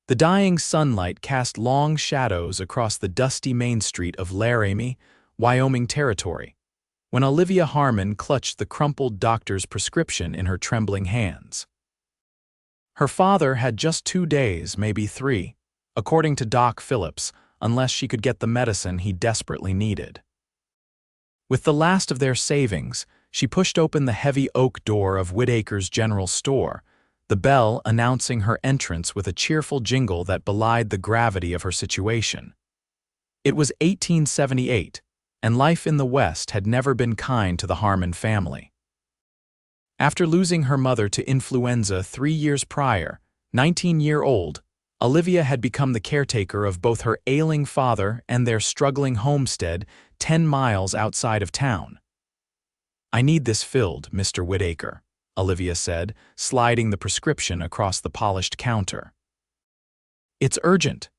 The dying sunlight cast long shadows across the dusty main street of Laramie, Wyoming Territory, when Olivia Harmon clutched the crumpled doctor's prescription in her trembling hands. Her father had just 2 days, maybe 3, according to Doc Phillips, unless she could get the medicine he desperately needed. With the last of their savings, she pushed open the heavy oak door of Whitaker's General Store, the bell announcing her entrance with a cheerful jingle that belied the gravity of her situation. It was 1878, and life in the West had never been kind to the Harmon family. After losing her mother to influenza 3 years prior, 19-year-old, Olivia had become the caretaker of both her ailing father and their struggling homestead 10 miles outside of town. "I need this filled, Mr. Whitaker," Olivia said, sliding the prescription across the polished counter. "It's urgent."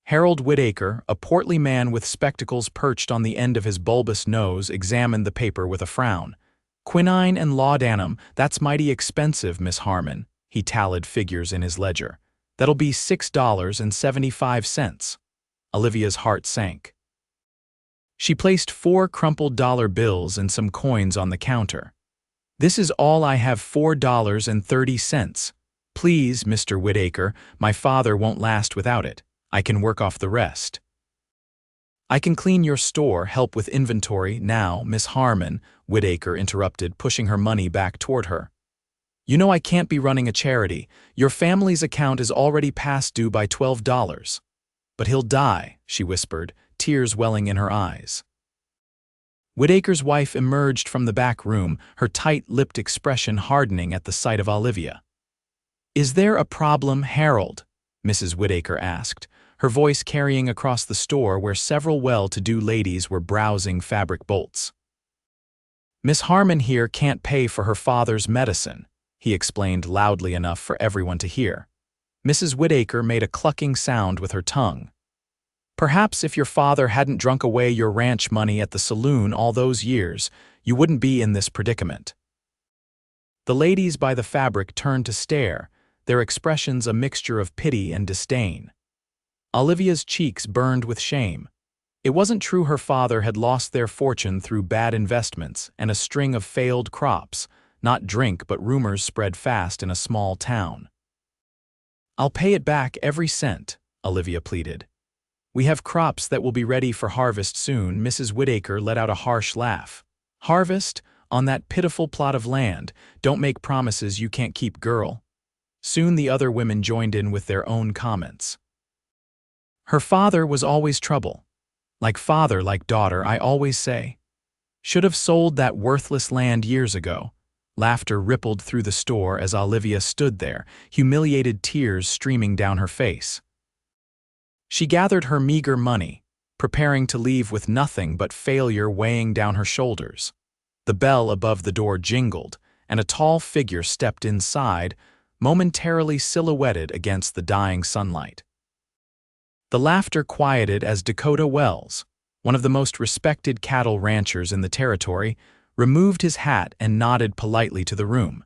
Harold Whitaker, a portly man with spectacles perched on the end of his bulbous nose, examined the paper with a frown. "Quinine and laudanum, that's mighty expensive, Miss Harmon," he tallied figures in his ledger. "That'll be $6.75. Olivia's heart sank. She placed 4 crumpled dollar bills and some coins on the counter. "This is all I have, $4.30. Please, Mr. Whitaker, my father won't last without it. I can work off the rest." "I can clean your store, help with inventory now, Miss Harmon," Whitaker interrupted, pushing her money back toward her. "You know I can't be running a charity. Your family's account is already past due by $12. "But he'll die," she whispered, tears welling in her eyes. Whitaker's wife emerged from the back room, her tight-lipped expression hardening at the sight of Olivia. "Is there a problem, Harold?" Mrs. Whitaker asked, her voice carrying across the store where several well-to-do ladies were browsing fabric bolts. "Miss Harmon here can't pay for her father's medicine," he explained loudly enough for everyone to hear. Mrs. Whitaker made a clucking sound with her tongue. "Perhaps if your father hadn't drunk away your ranch money at the saloon all those years, you wouldn't be in this predicament." The ladies by the fabric turned to stare, their expressions a mixture of pity and disdain. Olivia's cheeks burned with shame. It wasn't true her father had lost their fortune through bad investments and a string of failed crops, not drink, but rumors spread fast in a small town. "I'll pay it back every cent," Olivia pleaded. "We have crops that will be ready for harvest soon." Mrs. Whitaker let out a harsh laugh. "Harvest? On that pitiful plot of land? Don't make promises you can't keep, girl." Soon the other women joined in with their own comments. "Her father was always trouble. Like father, like daughter, I always say. Should have sold that worthless land years ago." Laughter rippled through the store as Olivia stood there, humiliated, tears streaming down her face. She gathered her meager money, preparing to leave with nothing but failure weighing down her shoulders. The bell above the door jingled, and a tall figure stepped inside, momentarily silhouetted against the dying sunlight. The laughter quieted as Dakota Wells, one of the most respected cattle ranchers in the territory, removed his hat and nodded politely to the room.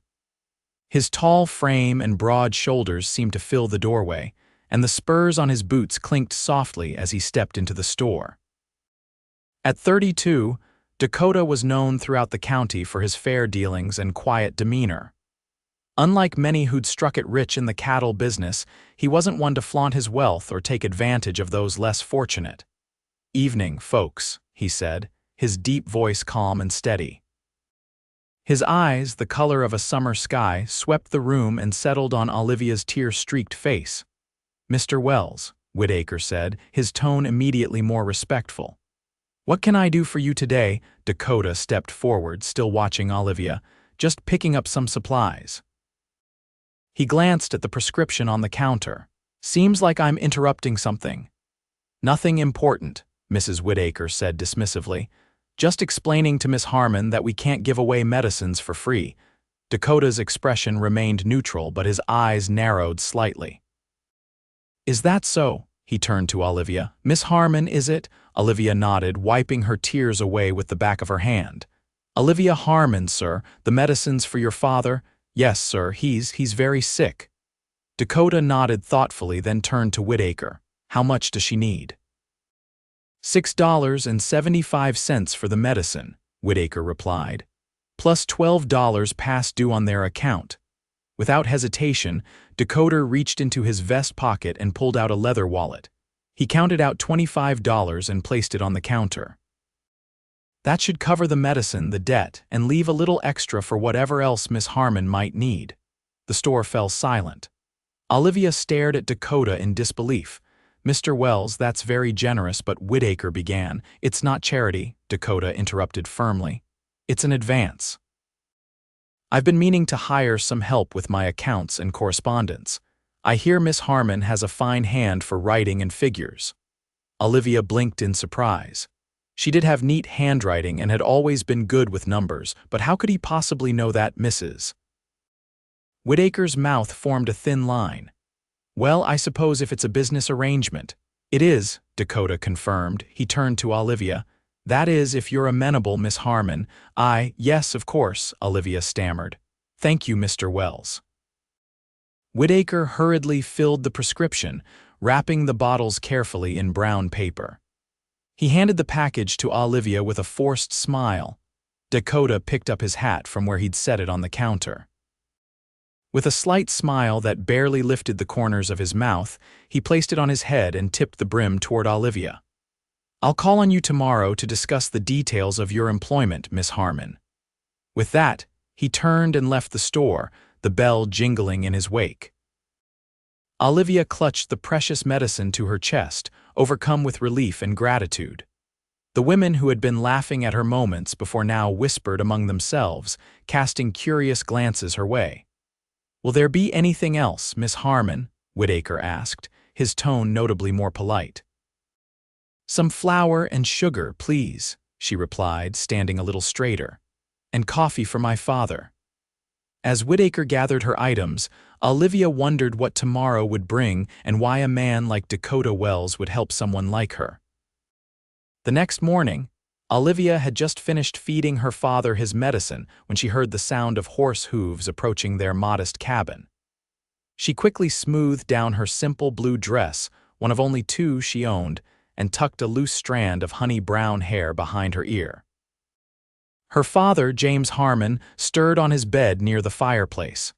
His tall frame and broad shoulders seemed to fill the doorway, and the spurs on his boots clinked softly as he stepped into the store. At 32, Dakota was known throughout the county for his fair dealings and quiet demeanor. Unlike many who'd struck it rich in the cattle business, he wasn't one to flaunt his wealth or take advantage of those less fortunate. "Evening, folks," he said, his deep voice calm and steady. His eyes, the color of a summer sky, swept the room and settled on Olivia's tear-streaked face. "Mr. Wells," Whitaker said, his tone immediately more respectful. "What can I do for you today?" Dakota stepped forward, still watching Olivia, "Just picking up some supplies." He glanced at the prescription on the counter. "Seems like I'm interrupting something." "Nothing important," Mrs. Whitaker said dismissively. "Just explaining to Miss Harmon that we can't give away medicines for free." Dakota's expression remained neutral, but his eyes narrowed slightly. "Is that so?" He turned to Olivia. "Miss Harmon, is it?" Olivia nodded, wiping her tears away with the back of her hand. "Olivia Harmon, sir. The medicines for your father?" "Yes, sir. He's very sick." Dakota nodded thoughtfully, then turned to Whitaker. How much does she need? $6.75 for the medicine, Whitaker replied, plus $12 past due on their account. Without hesitation, Dakota reached into his vest pocket and pulled out a leather wallet. He counted out $25 and placed it on the counter. That should cover the medicine, the debt, and leave a little extra for whatever else Miss Harmon might need. The store fell silent. Olivia stared at Dakota in disbelief. Mr. Wells, that's very generous, but Whitaker began. It's not charity, Dakota interrupted firmly. It's an advance. I've been meaning to hire some help with my accounts and correspondence. I hear Miss Harmon has a fine hand for writing and figures. Olivia blinked in surprise. She did have neat handwriting and had always been good with numbers, but how could he possibly know that, Mrs.? Whitaker's mouth formed a thin line. Well, I suppose if it's a business arrangement. It is, Dakota confirmed. He turned to Olivia. That is, if you're amenable, Miss Harmon. Yes, of course, Olivia stammered. Thank you, Mr. Wells. Whitaker hurriedly filled the prescription, wrapping the bottles carefully in brown paper. He handed the package to Olivia with a forced smile. Dakota picked up his hat from where he'd set it on the counter. With a slight smile that barely lifted the corners of his mouth, he placed it on his head and tipped the brim toward Olivia. I'll call on you tomorrow to discuss the details of your employment, Miss Harmon. With that, he turned and left the store, the bell jingling in his wake. Olivia clutched the precious medicine to her chest, overcome with relief and gratitude. The women who had been laughing at her moments before now whispered among themselves, casting curious glances her way. Will there be anything else, Miss Harmon? Whitaker asked, his tone notably more polite. Some flour and sugar, please, she replied, standing a little straighter. And coffee for my father. As Whitaker gathered her items, Olivia wondered what tomorrow would bring and why a man like Dakota Wells would help someone like her. The next morning, Olivia had just finished feeding her father his medicine when she heard the sound of horse hooves approaching their modest cabin. She quickly smoothed down her simple blue dress, one of only two she owned, and tucked a loose strand of honey-brown hair behind her ear. Her father, James Harmon, stirred on his bed near the fireplace.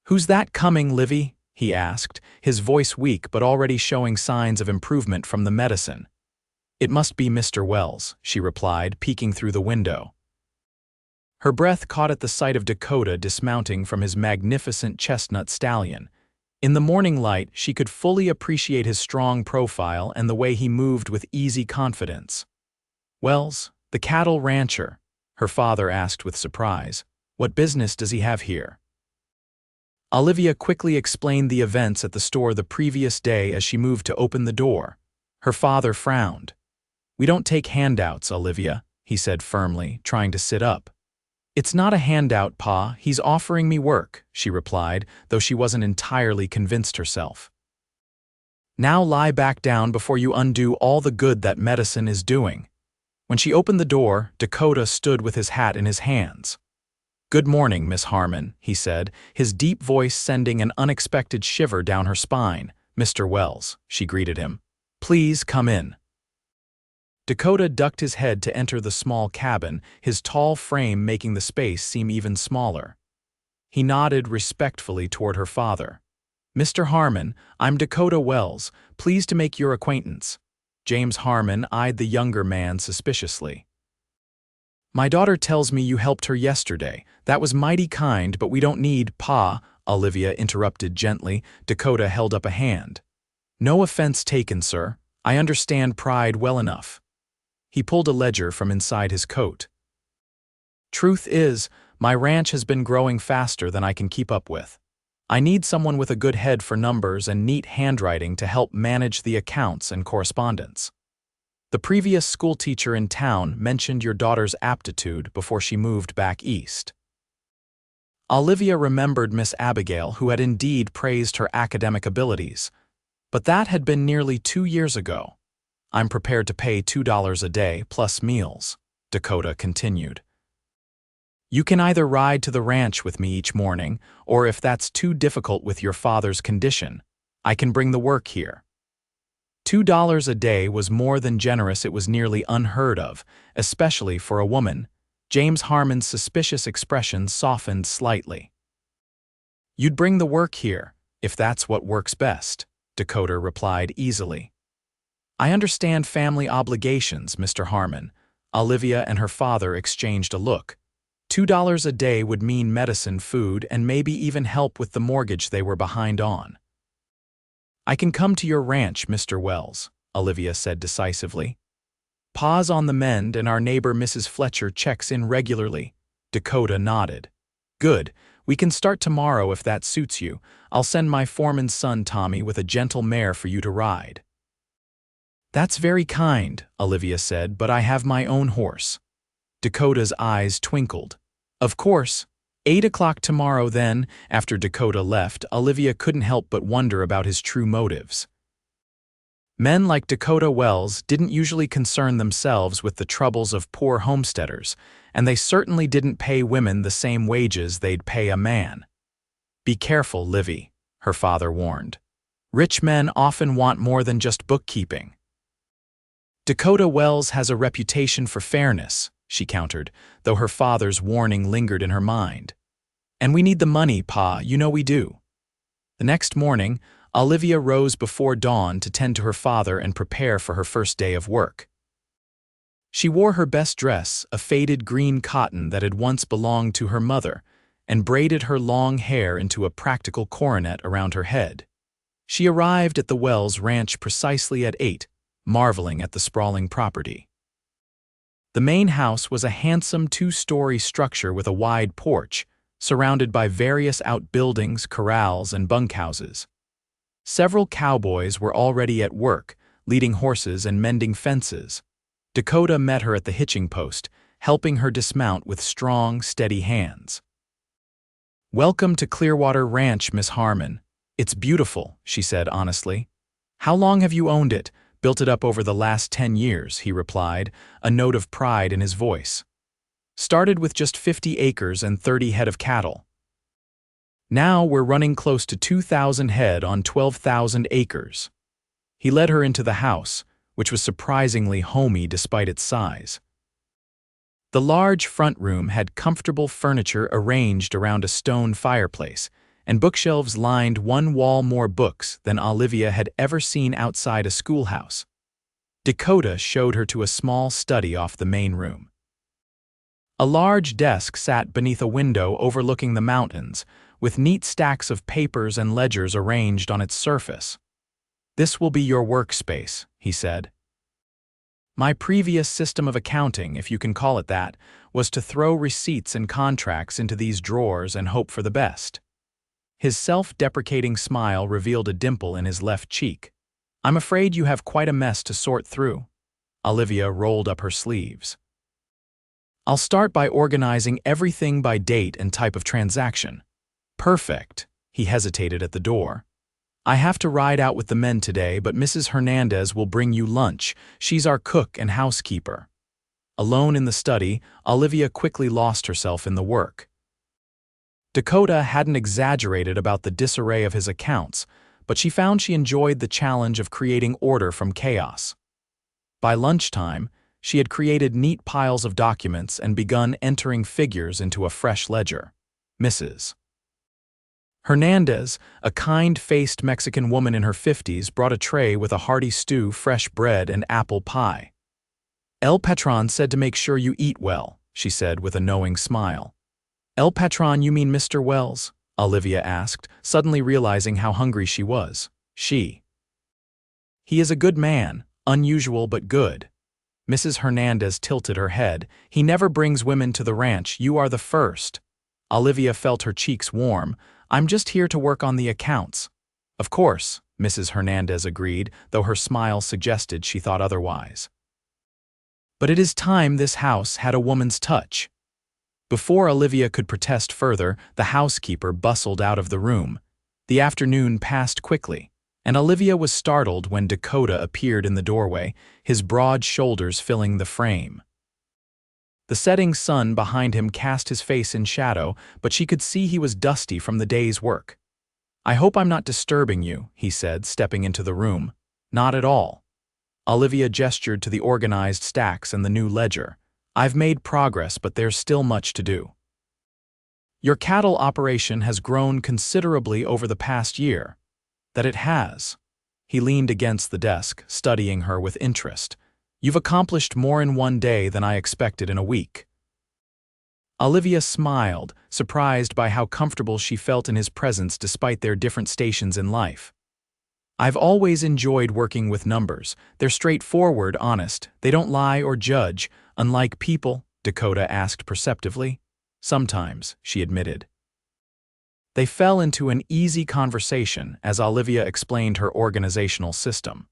"Who's that coming, Livy?" he asked, his voice weak but already showing signs of improvement from the medicine. "It must be Mr. Wells," she replied, peeking through the window. Her breath caught at the sight of Dakota dismounting from his magnificent chestnut stallion. In the morning light, she could fully appreciate his strong profile and the way he moved with easy confidence. "Wells, the cattle rancher?" her father asked with surprise. "What business does he have here?" Olivia quickly explained the events at the store the previous day as she moved to open the door. Her father frowned. "We don't take handouts, Olivia," he said firmly, trying to sit up. "It's not a handout, Pa. He's offering me work," she replied, though she wasn't entirely convinced herself. "Now lie back down before you undo all the good that medicine is doing." When she opened the door, Dakota stood with his hat in his hands. "Good morning, Miss Harmon," he said, his deep voice sending an unexpected shiver down her spine. "Mr. Wells," she greeted him. "Please come in." Dakota ducked his head to enter the small cabin, his tall frame making the space seem even smaller. He nodded respectfully toward her father. "Mr. Harmon, I'm Dakota Wells, pleased to make your acquaintance." James Harmon eyed the younger man suspiciously. "My daughter tells me you helped her yesterday. That was mighty kind, but we don't need Pa," Olivia interrupted gently. Dakota held up a hand. "No offense taken, sir. I understand pride well enough." He pulled a ledger from inside his coat. "Truth is, my ranch has been growing faster than I can keep up with. I need someone with a good head for numbers and neat handwriting to help manage the accounts and correspondence. The previous schoolteacher in town mentioned your daughter's aptitude before she moved back east." Olivia remembered Miss Abigail, who had indeed praised her academic abilities, but that had been nearly 2 years ago. "I'm prepared to pay $2 a day plus meals," Dakota continued. You can either ride to the ranch with me each morning, or if that's too difficult with your father's condition, I can bring the work here. $2 a day was more than generous. It was nearly unheard of, especially for a woman. James Harmon's suspicious expression softened slightly. You'd bring the work here, if that's what works best, Dakota replied easily. I understand family obligations, Mr. Harmon. Olivia and her father exchanged a look. $2 a day would mean medicine, food, and maybe even help with the mortgage they were behind on. I can come to your ranch, Mr. Wells, Olivia said decisively. Pa's on the mend and our neighbor Mrs. Fletcher checks in regularly. Dakota nodded. Good. We can start tomorrow if that suits you. I'll send my foreman's son Tommy with a gentle mare for you to ride. That's very kind, Olivia said, but I have my own horse. Dakota's eyes twinkled. Of course. 8 o'clock tomorrow then. After Dakota left, Olivia couldn't help but wonder about his true motives. Men like Dakota Wells didn't usually concern themselves with the troubles of poor homesteaders, and they certainly didn't pay women the same wages they'd pay a man. Be careful, Livy, her father warned. Rich men often want more than just bookkeeping. Dakota Wells has a reputation for fairness, she countered, though her father's warning lingered in her mind. And we need the money, Pa, you know we do. The next morning, Olivia rose before dawn to tend to her father and prepare for her first day of work. She wore her best dress, a faded green cotton that had once belonged to her mother, and braided her long hair into a practical coronet around her head. She arrived at the Wells ranch precisely at 8, marveling at the sprawling property. The main house was a handsome 2-story structure with a wide porch, surrounded by various outbuildings, corrals, and bunkhouses. Several cowboys were already at work, leading horses and mending fences. Dakota met her at the hitching post, helping her dismount with strong, steady hands. Welcome to Clearwater Ranch, Miss Harmon. It's beautiful, she said honestly. How long have you owned it? Built it up over the last 10 years, he replied, a note of pride in his voice. Started with just 50 acres and 30 head of cattle. Now we're running close to 2,000 head on 12,000 acres. He led her into the house, which was surprisingly homey despite its size. The large front room had comfortable furniture arranged around a stone fireplace, and bookshelves lined one wall more books than Olivia had ever seen outside a schoolhouse. Dakota showed her to a small study off the main room. A large desk sat beneath a window overlooking the mountains, with neat stacks of papers and ledgers arranged on its surface. This will be your workspace, he said. My previous system of accounting, if you can call it that, was to throw receipts and contracts into these drawers and hope for the best. His self-deprecating smile revealed a dimple in his left cheek. I'm afraid you have quite a mess to sort through. Olivia rolled up her sleeves. I'll start by organizing everything by date and type of transaction. Perfect. He hesitated at the door. I have to ride out with the men today, but Mrs. Hernandez will bring you lunch. She's our cook and housekeeper. Alone in the study, Olivia quickly lost herself in the work. Dakota hadn't exaggerated about the disarray of his accounts, but she found she enjoyed the challenge of creating order from chaos. By lunchtime, she had created neat piles of documents and begun entering figures into a fresh ledger. Mrs. Hernandez, a kind-faced Mexican woman in her 50s, brought a tray with a hearty stew, fresh bread, and apple pie. El Patron said to make sure you eat well, she said with a knowing smile. El Patron, you mean Mr. Wells? Olivia asked, suddenly realizing how hungry she was. He is a good man, unusual but good. Mrs. Hernandez tilted her head. He never brings women to the ranch. You are the first. Olivia felt her cheeks warm. I'm just here to work on the accounts. Of course, Mrs. Hernandez agreed, though her smile suggested she thought otherwise. But it is time this house had a woman's touch. Before Olivia could protest further, the housekeeper bustled out of the room. The afternoon passed quickly, and Olivia was startled when Dakota appeared in the doorway, his broad shoulders filling the frame. The setting sun behind him cast his face in shadow, but she could see he was dusty from the day's work. "I hope I'm not disturbing you," he said, stepping into the room. "Not at all." Olivia gestured to the organized stacks and the new ledger. "I've made progress, but there's still much to do." "Your cattle operation has grown considerably over the past year." "That it has." He leaned against the desk, studying her with interest. "You've accomplished more in one day than I expected in a week." Olivia smiled, surprised by how comfortable she felt in his presence despite their different stations in life. "I've always enjoyed working with numbers. They're straightforward, honest. They don't lie or judge, unlike people," Dakota asked perceptively. "Sometimes," she admitted. They fell into an easy conversation as Olivia explained her organizational system.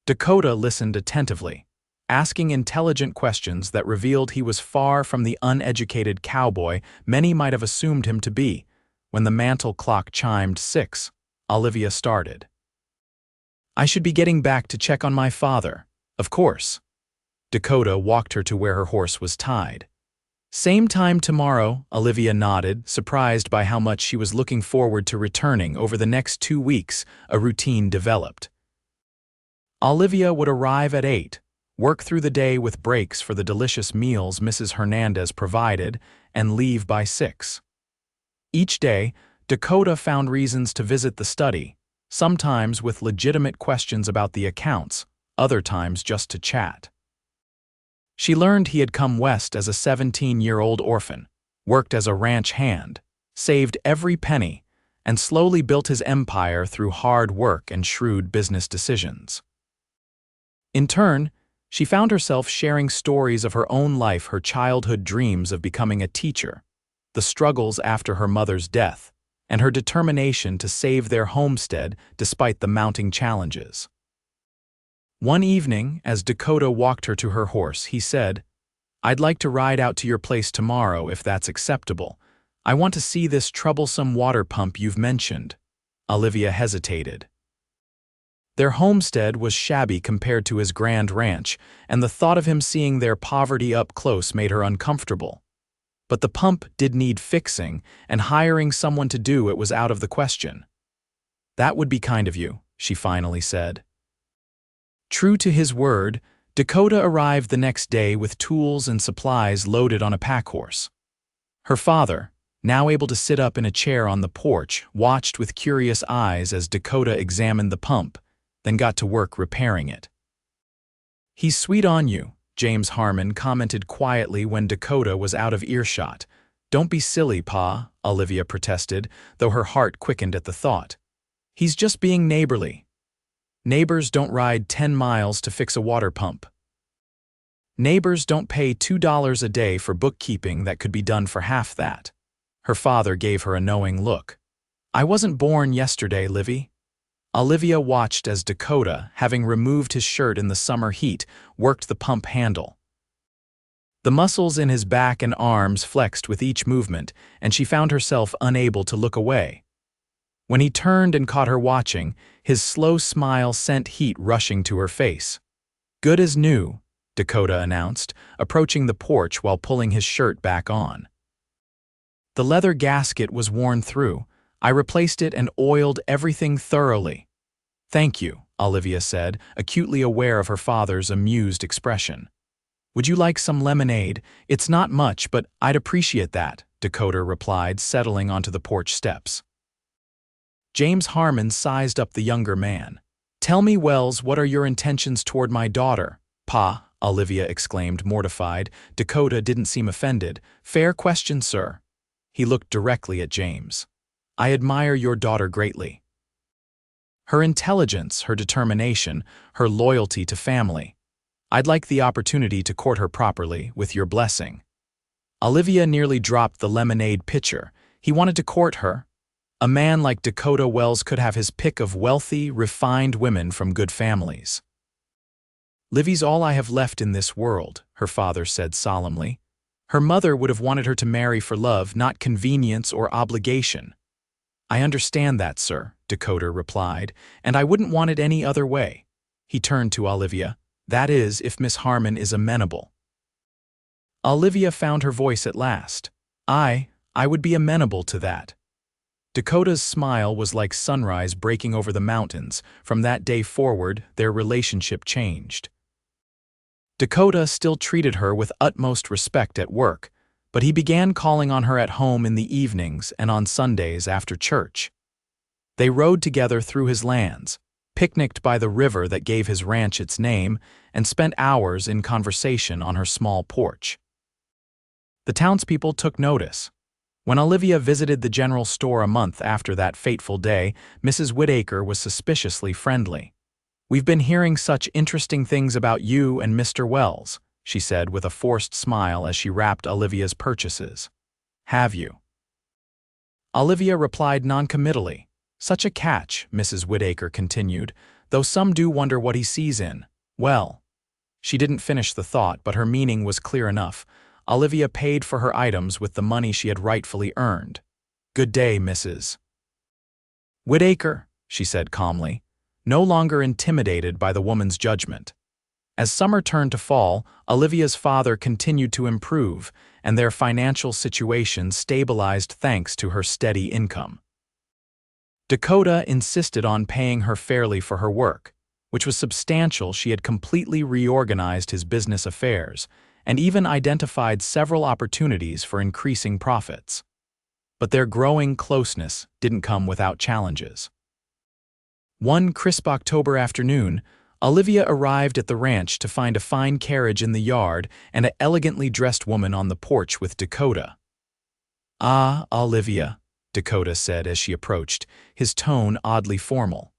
Dakota listened attentively, asking intelligent questions that revealed he was far from the uneducated cowboy many might have assumed him to be. When the mantel clock chimed 6, Olivia started. "I should be getting back to check on my father." "Of course." Dakota walked her to where her horse was tied. "Same time tomorrow," Olivia nodded, surprised by how much she was looking forward to returning. Over the next 2 weeks, a routine developed. Olivia would arrive at 8, work through the day with breaks for the delicious meals Mrs. Hernandez provided, and leave by 6. Each day, Dakota found reasons to visit the study, sometimes with legitimate questions about the accounts, other times just to chat. She learned he had come west as a 17-year-old orphan, worked as a ranch hand, saved every penny, and slowly built his empire through hard work and shrewd business decisions. In turn, she found herself sharing stories of her own life, her childhood dreams of becoming a teacher, the struggles after her mother's death, and her determination to save their homestead despite the mounting challenges. One evening, as Dakota walked her to her horse, he said, "I'd like to ride out to your place tomorrow if that's acceptable. I want to see this troublesome water pump you've mentioned." Olivia hesitated. Their homestead was shabby compared to his grand ranch, and the thought of him seeing their poverty up close made her uncomfortable. But the pump did need fixing, and hiring someone to do it was out of the question. "That would be kind of you," she finally said. True to his word, Dakota arrived the next day with tools and supplies loaded on a packhorse. Her father, now able to sit up in a chair on the porch, watched with curious eyes as Dakota examined the pump, then got to work repairing it. "He's sweet on you," James Harmon commented quietly when Dakota was out of earshot. "Don't be silly, Pa," Olivia protested, though her heart quickened at the thought. "He's just being neighborly." "Neighbors don't ride 10 miles to fix a water pump." "Neighbors don't pay $2 a day for bookkeeping that could be done for half that." Her father gave her a knowing look. "I wasn't born yesterday, Livy." Olivia watched as Dakota, having removed his shirt in the summer heat, worked the pump handle. The muscles in his back and arms flexed with each movement, and she found herself unable to look away. When he turned and caught her watching, his slow smile sent heat rushing to her face. "Good as new," Dakota announced, approaching the porch while pulling his shirt back on. "The leather gasket was worn through. I replaced it and oiled everything thoroughly." "Thank you," Olivia said, acutely aware of her father's amused expression. "Would you like some lemonade? It's not much, but I'd appreciate that," Dakota replied, settling onto the porch steps. James Harmon sized up the younger man. "Tell me, Wells, what are your intentions toward my daughter?" "Pa," Olivia exclaimed, mortified. Dakota didn't seem offended. "Fair question, sir." He looked directly at James. "I admire your daughter greatly. Her intelligence, her determination, her loyalty to family. I'd like the opportunity to court her properly, with your blessing." Olivia nearly dropped the lemonade pitcher. He wanted to court her. A man like Dakota Wells could have his pick of wealthy, refined women from good families. "Livy's all I have left in this world," her father said solemnly. "Her mother would have wanted her to marry for love, not convenience or obligation." "I understand that, sir," Dakota replied, "and I wouldn't want it any other way." He turned to Olivia. "That is, if Miss Harmon is amenable." Olivia found her voice at last. I would be amenable to that. Dakota's smile was like sunrise breaking over the mountains. From that day forward, their relationship changed. Dakota still treated her with utmost respect at work, but he began calling on her at home in the evenings and on Sundays after church. They rode together through his lands, picnicked by the river that gave his ranch its name, and spent hours in conversation on her small porch. The townspeople took notice. When Olivia visited the general store a month after that fateful day, Mrs. Whittaker was suspiciously friendly. "We've been hearing such interesting things about you and Mr. Wells," she said with a forced smile as she wrapped Olivia's purchases. "Have you?" Olivia replied noncommittally. "Such a catch," Mrs. Whittaker continued, "though some do wonder what he sees in, well." She didn't finish the thought, but her meaning was clear enough. Olivia paid for her items with the money she had rightfully earned. "Good day, Mrs. Whittaker," she said calmly, no longer intimidated by the woman's judgment. As summer turned to fall, Olivia's father continued to improve, and their financial situation stabilized thanks to her steady income. Dakota insisted on paying her fairly for her work, which was substantial. She had completely reorganized his business affairs, and even identified several opportunities for increasing profits. But their growing closeness didn't come without challenges. One crisp October afternoon, Olivia arrived at the ranch to find a fine carriage in the yard and an elegantly dressed woman on the porch with Dakota. "Ah, Olivia," Dakota said as she approached, his tone oddly formal.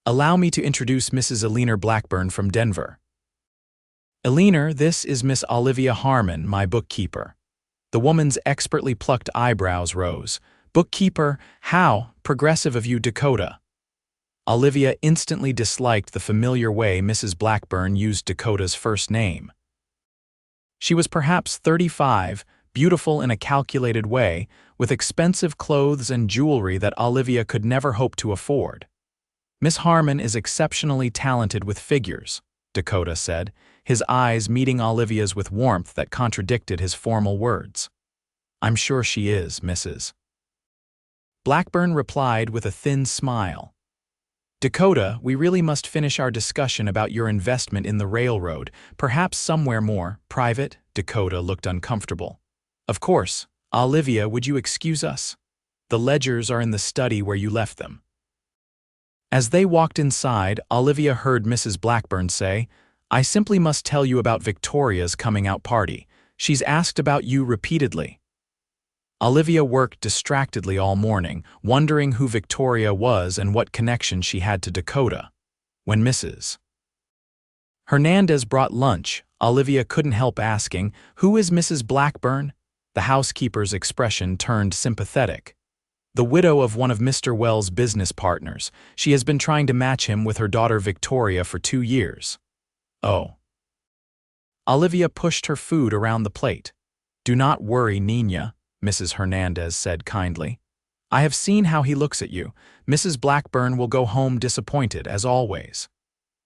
"Allow me to introduce Mrs. Eleanor Blackburn from Denver. Eleanor, this is Miss Olivia Harmon, my bookkeeper." The woman's expertly plucked eyebrows rose. "Bookkeeper? How progressive of you, Dakota." Olivia instantly disliked the familiar way Mrs. Blackburn used Dakota's first name. She was perhaps 35, beautiful in a calculated way, with expensive clothes and jewelry that Olivia could never hope to afford. "Miss Harmon is exceptionally talented with figures," Dakota said, his eyes meeting Olivia's with warmth that contradicted his formal words. "I'm sure she is, Mrs. Blackburn replied with a thin smile. "Dakota, we really must finish our discussion about your investment in the railroad, perhaps somewhere more private." Dakota looked uncomfortable. "Of course. Olivia, would you excuse us? The ledgers are in the study where you left them." As they walked inside, Olivia heard Mrs. Blackburn say, "I simply must tell you about Victoria's coming-out party. She's asked about you repeatedly." Olivia worked distractedly all morning, wondering who Victoria was and what connection she had to Dakota. When Mrs. Hernandez brought lunch, Olivia couldn't help asking, "Who is Mrs. Blackburn?" The housekeeper's expression turned sympathetic. "The widow of one of Mr. Wells' business partners. She has been trying to match him with her daughter Victoria for 2 years. "Oh." Olivia pushed her food around the plate. "Do not worry, Nina," Mrs. Hernandez said kindly. "I have seen how he looks at you. Mrs. Blackburn will go home disappointed, as always."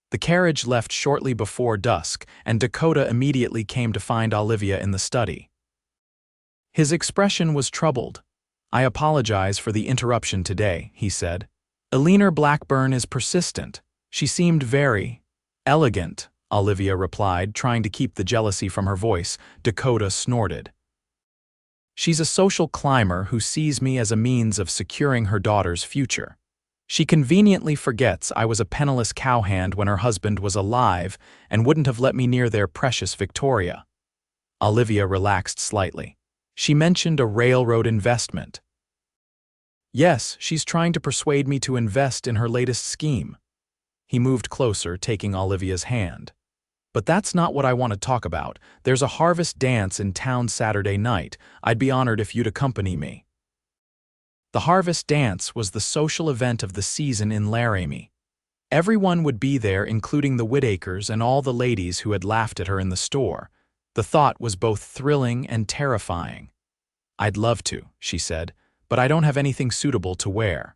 The carriage left shortly before dusk, and Dakota immediately came to find Olivia in the study. His expression was troubled. "I apologize for the interruption today," he said. "Eleanor Blackburn is persistent. She seemed very elegant," Olivia replied, trying to keep the jealousy from her voice. Dakota snorted. "She's a social climber who sees me as a means of securing her daughter's future. She conveniently forgets I was a penniless cowhand when her husband was alive and wouldn't have let me near their precious Victoria." Olivia relaxed slightly. "She mentioned a railroad investment." "Yes, she's trying to persuade me to invest in her latest scheme." He moved closer, taking Olivia's hand. "But that's not what I want to talk about. There's a harvest dance in town Saturday night. I'd be honored if you'd accompany me." The harvest dance was the social event of the season in Laramie. Everyone would be there, including the Whittakers and all the ladies who had laughed at her in the store. The thought was both thrilling and terrifying. "I'd love to," she said, "but I don't have anything suitable to wear."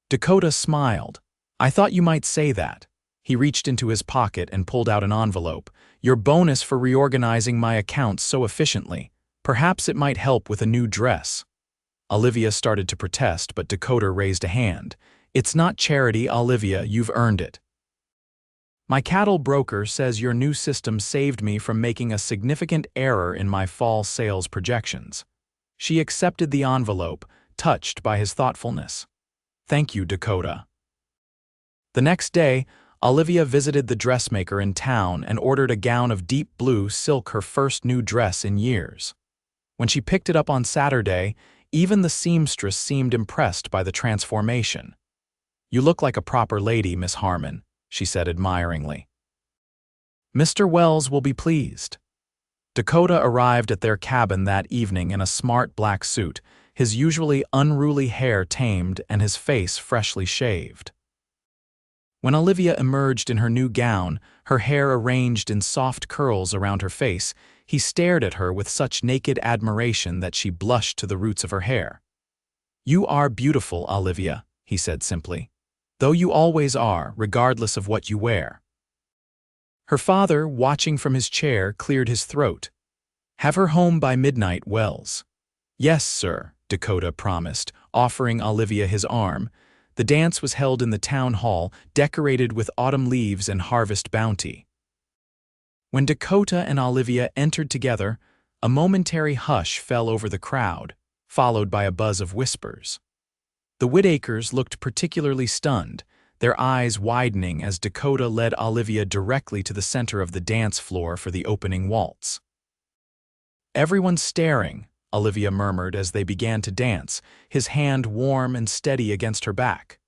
Dakota smiled. "I thought you might say that. He reached into his pocket and pulled out an envelope. Your bonus for reorganizing my accounts so efficiently. Perhaps it might help with a new dress. Olivia started to protest, but Dakota raised a hand. It's not charity, Olivia, you've earned it. My cattle broker says your new system saved me from making a significant error in my fall sales projections. She accepted the envelope, touched by his thoughtfulness. Thank you, Dakota. The next day, Olivia visited the dressmaker in town and ordered a gown of deep blue silk, her first new dress in years. When she picked it up on Saturday, even the seamstress seemed impressed by the transformation. You look like a proper lady, Miss Harmon, she said admiringly. Mr. Wells will be pleased. Dakota arrived at their cabin that evening in a smart black suit, his usually unruly hair tamed and his face freshly shaved. When Olivia emerged in her new gown, her hair arranged in soft curls around her face, he stared at her with such naked admiration that she blushed to the roots of her hair. You are beautiful, Olivia, he said simply, though you always are, regardless of what you wear. Her father, watching from his chair, cleared his throat. Have her home by midnight, Wells. Yes, sir, Dakota promised, offering Olivia his arm. The dance was held in the town hall, decorated with autumn leaves and harvest bounty. When Dakota and Olivia entered together, a momentary hush fell over the crowd, followed by a buzz of whispers. The Whittakers looked particularly stunned, their eyes widening as Dakota led Olivia directly to the center of the dance floor for the opening waltz. Everyone's staring, Olivia murmured as they began to dance, his hand warm and steady against her back.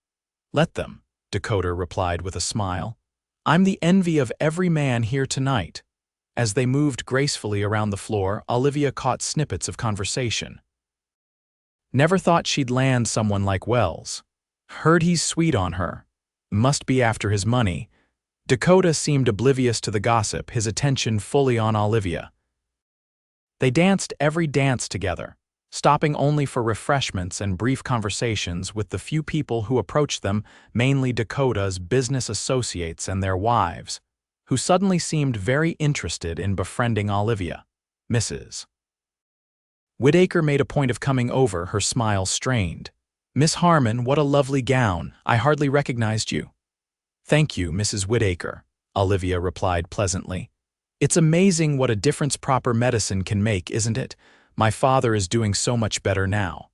Let them, Dakota replied with a smile. I'm the envy of every man here tonight. As they moved gracefully around the floor, Olivia caught snippets of conversation. Never thought she'd land someone like Wells. Heard he's sweet on her. Must be after his money. Dakota seemed oblivious to the gossip, his attention fully on Olivia. They danced every dance together, stopping only for refreshments and brief conversations with the few people who approached them, mainly Dakota's business associates and their wives, who suddenly seemed very interested in befriending Olivia. Mrs. Whittaker made a point of coming over, her smile strained. Miss Harmon, what a lovely gown. I hardly recognized you. Thank you, Mrs. Whittaker, Olivia replied pleasantly. It's amazing what a difference proper medicine can make, isn't it? My father is doing so much better now.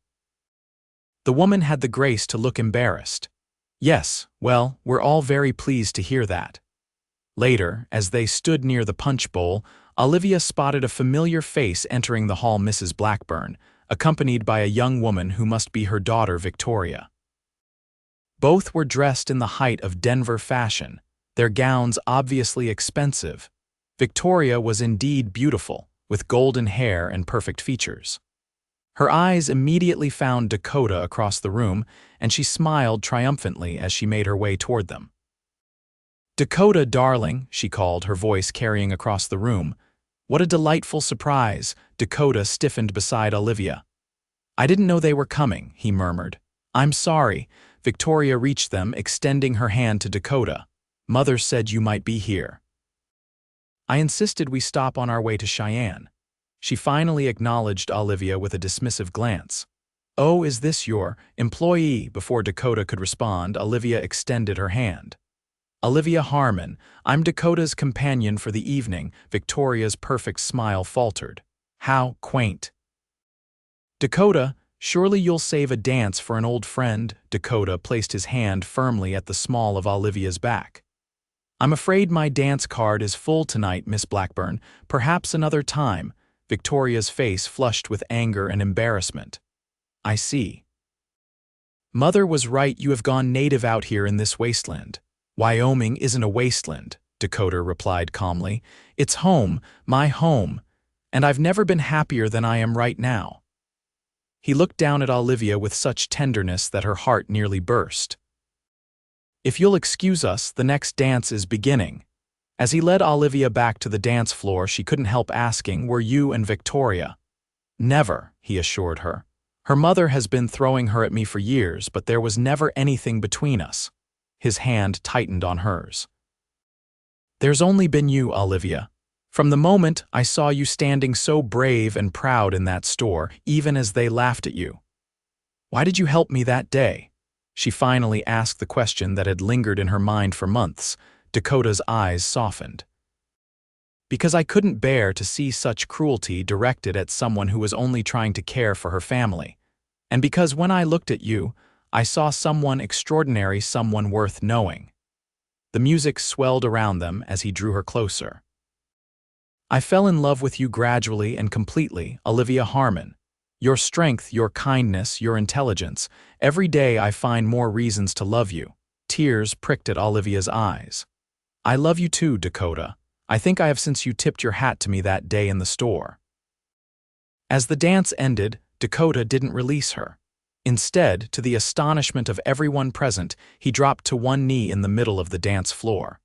The woman had the grace to look embarrassed. Yes, well, we're all very pleased to hear that. Later, as they stood near the punch bowl, Olivia spotted a familiar face entering the hall, Mrs. Blackburn, accompanied by a young woman who must be her daughter, Victoria. Both were dressed in the height of Denver fashion, their gowns obviously expensive. Victoria was indeed beautiful, with golden hair and perfect features. Her eyes immediately found Dakota across the room, and she smiled triumphantly as she made her way toward them. Dakota, darling, she called, her voice carrying across the room. What a delightful surprise. Dakota stiffened beside Olivia. I didn't know they were coming, he murmured. I'm sorry. Victoria reached them, extending her hand to Dakota. Mother said you might be here. I insisted we stop on our way to Cheyenne. She finally acknowledged Olivia with a dismissive glance. Oh, is this your employee? Before Dakota could respond, Olivia extended her hand. Olivia Harmon, I'm Dakota's companion for the evening. Victoria's perfect smile faltered. How quaint. Dakota, surely you'll save a dance for an old friend. Dakota placed his hand firmly at the small of Olivia's back. I'm afraid my dance card is full tonight, Miss Blackburn. Perhaps another time. Victoria's face flushed with anger and embarrassment. I see. Mother was right, you have gone native out here in this wasteland. Wyoming isn't a wasteland, Dakota replied calmly. It's home, my home, and I've never been happier than I am right now. He looked down at Olivia with such tenderness that her heart nearly burst. If you'll excuse us, the next dance is beginning. As he led Olivia back to the dance floor, she couldn't help asking, were you and Victoria? Never, he assured her. Her mother has been throwing her at me for years, but there was never anything between us. His hand tightened on hers. There's only been you, Olivia. From the moment I saw you standing so brave and proud in that store, even as they laughed at you. Why did you help me that day? She finally asked the question that had lingered in her mind for months. Dakota's eyes softened. Because I couldn't bear to see such cruelty directed at someone who was only trying to care for her family. And because when I looked at you, I saw someone extraordinary, someone worth knowing. The music swelled around them as he drew her closer. I fell in love with you gradually and completely, Olivia Harmon. Your strength, your kindness, your intelligence. Every day I find more reasons to love you. Tears pricked at Olivia's eyes. I love you too, Dakota. I think I have since you tipped your hat to me that day in the store. As the dance ended, Dakota didn't release her. Instead, to the astonishment of everyone present, he dropped to one knee in the middle of the dance floor.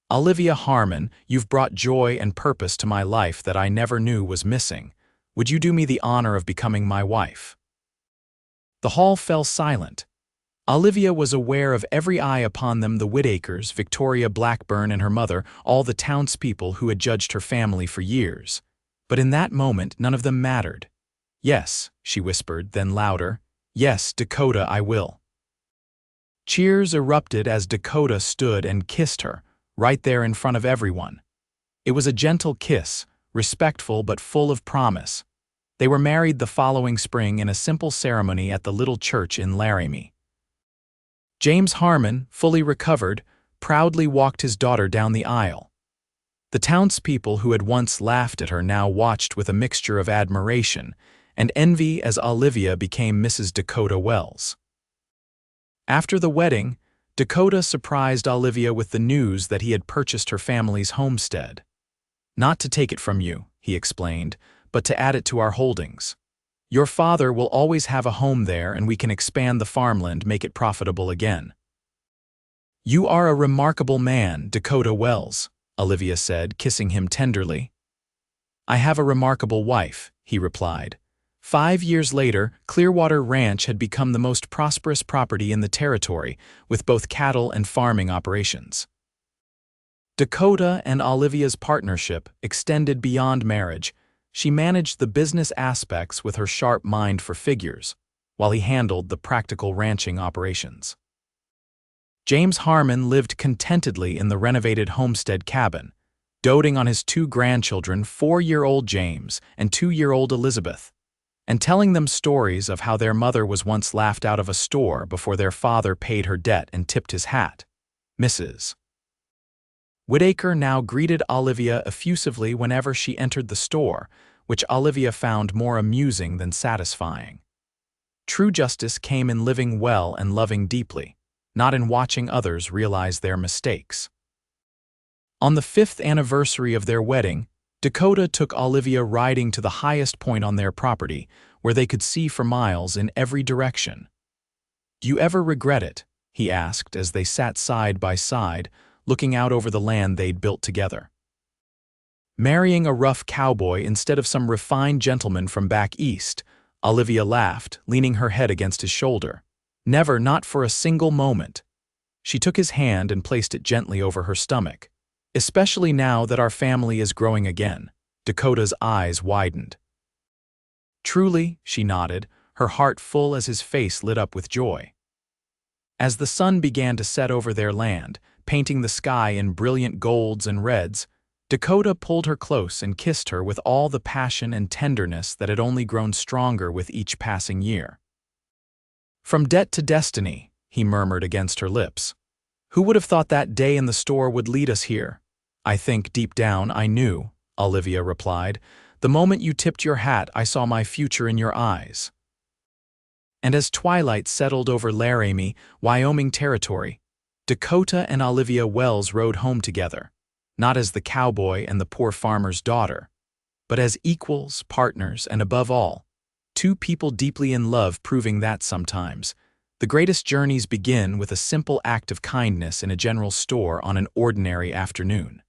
Olivia Harmon, you've brought joy and purpose to my life that I never knew was missing. Would you do me the honor of becoming my wife? The hall fell silent. Olivia was aware of every eye upon them, the Whitakers, Victoria Blackburn and her mother, all the townspeople who had judged her family for years. But in that moment, none of them mattered. Yes, she whispered, then louder. Yes, Dakota, I will. Cheers erupted as Dakota stood and kissed her, right there in front of everyone. It was a gentle kiss, respectful but full of promise. They were married the following spring in a simple ceremony at the little church in Laramie. James Harmon, fully recovered, proudly walked his daughter down the aisle. The townspeople who had once laughed at her now watched with a mixture of admiration and envy as Olivia became Mrs. Dakota Wells. After the wedding, Dakota surprised Olivia with the news that he had purchased her family's homestead. Not to take it from you, he explained, but to add it to our holdings. Your father will always have a home there and we can expand the farmland, make it profitable again. You are a remarkable man, Dakota Wells, Olivia said, kissing him tenderly. I have a remarkable wife, he replied. 5 years later, Clearwater Ranch had become the most prosperous property in the territory, with both cattle and farming operations. Dakota and Olivia's partnership extended beyond marriage. She managed the business aspects with her sharp mind for figures, while he handled the practical ranching operations. James Harmon lived contentedly in the renovated homestead cabin, doting on his 2 grandchildren, 4-year-old James and 2-year-old Elizabeth, and telling them stories of how their mother was once laughed out of a store before their father paid her debt and tipped his hat. Mrs. Whitaker now greeted Olivia effusively whenever she entered the store, which Olivia found more amusing than satisfying. True justice came in living well and loving deeply, not in watching others realize their mistakes. On the 5th anniversary of their wedding, Dakota took Olivia riding to the highest point on their property, where they could see for miles in every direction. Do you ever regret it? He asked as they sat side by side, looking out over the land they'd built together. Marrying a rough cowboy instead of some refined gentleman from back east, Olivia laughed, leaning her head against his shoulder. Never, not for a single moment. She took his hand and placed it gently over her stomach. Especially now that our family is growing again. Dakota's eyes widened. Truly, she nodded, her heart full as his face lit up with joy. As the sun began to set over their land, painting the sky in brilliant golds and reds, Dakota pulled her close and kissed her with all the passion and tenderness that had only grown stronger with each passing year. From debt to destiny, he murmured against her lips. Who would have thought that day in the store would lead us here? I think deep down I knew, Olivia replied. The moment you tipped your hat, I saw my future in your eyes. And as twilight settled over Laramie, Wyoming Territory, Dakota and Olivia Wells rode home together, not as the cowboy and the poor farmer's daughter, but as equals, partners, and above all, 2 people deeply in love, proving that sometimes the greatest journeys begin with a simple act of kindness in a general store on an ordinary afternoon.